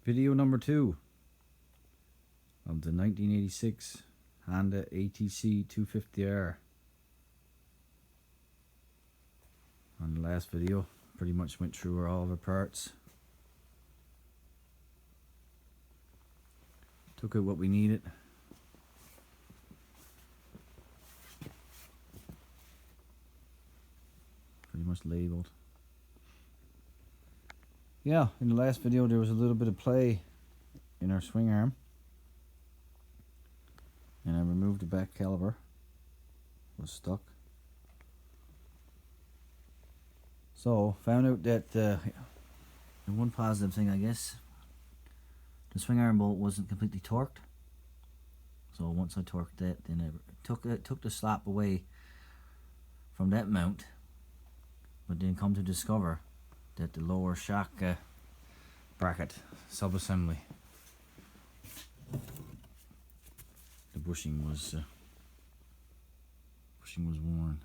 Video number 2 of the 1986 Honda ATC 250R. On the last video, pretty much went through all of the parts. Took out what we needed. Pretty much labeled. Yeah, in the last video there was a little bit of play in our swing arm, and I removed the back caliper. It was stuck. So found out that the one positive thing, I guess, the swing arm bolt wasn't completely torqued. So once I torqued that, then it took the slap away from that mount, but then come to discover that the lower shock bracket sub-assembly, the bushing was worn.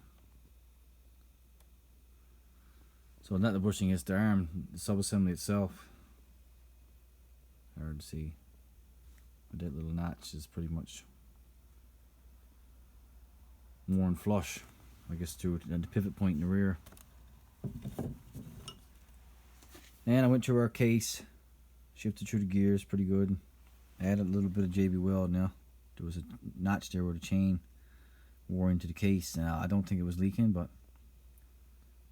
So not the bushing, it's the arm, the sub-assembly itself. Hard to see, but that little notch is pretty much worn flush, I guess, to the pivot point in the rear. And I went through our case, shifted through the gears pretty good, added a little bit of JB Weld. Now there was a notch there where the chain wore into the case. Now I don't think it was leaking, but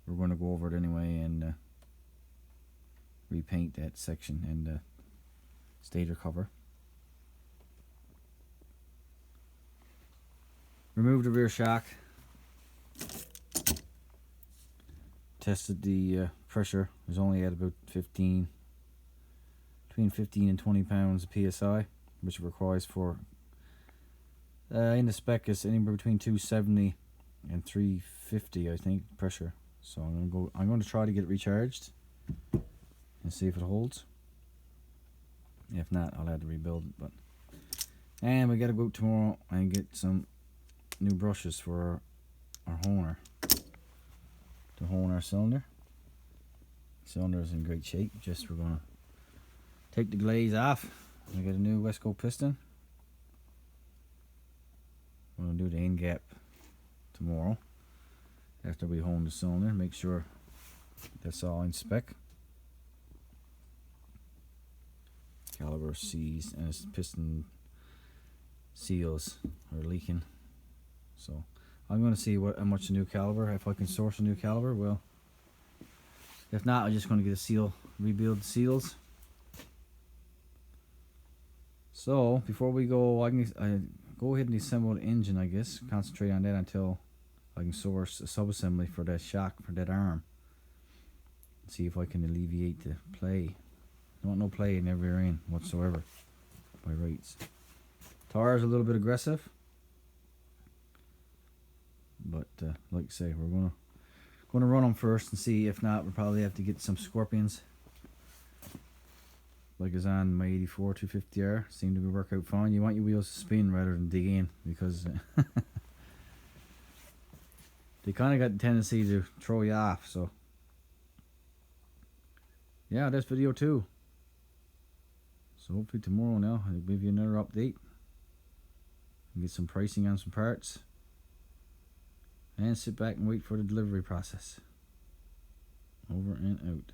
we're going to go over it anyway and repaint that section and the stator cover. Remove the rear shock. Tested the pressure. It was only at about between 15 and 20 pounds of PSI, which it requires for in the spec is anywhere between 270 and 350, I think, pressure. So I'm going to try to get it recharged and see if it holds. If not, I'll have to rebuild it. And we got to go out tomorrow and get some new brushes for our honer to hone our cylinder. Cylinder is in great shape. Just we're gonna take the glaze off. I got a new Wesco piston. We're gonna do the end gap tomorrow after we hone the cylinder. Make sure that's all in spec. Caliper seized and its piston seals are leaking. So I'm going to see how much a new caliper, if I can source a new caliper. Well, if not, I'm just going to get a seal, rebuild the seals. So before we go, I can go ahead and assemble the engine, I guess. Concentrate on that until I can source a sub-assembly for that shock, for that arm. See if I can alleviate the play. I want no play in every rear end whatsoever by rates. Tire is a little bit aggressive, but like I say, we're gonna run them first and see. If not, we'll probably have to get some Scorpions, like is on my 84 250R. Seem to be work out fine. You want your wheels to spin rather than dig in, because they kind of got the tendency to throw you off. So yeah, that's video 2. So hopefully tomorrow now I'll give you another update and get some pricing on some parts, and sit back and wait for the delivery process. Over and out.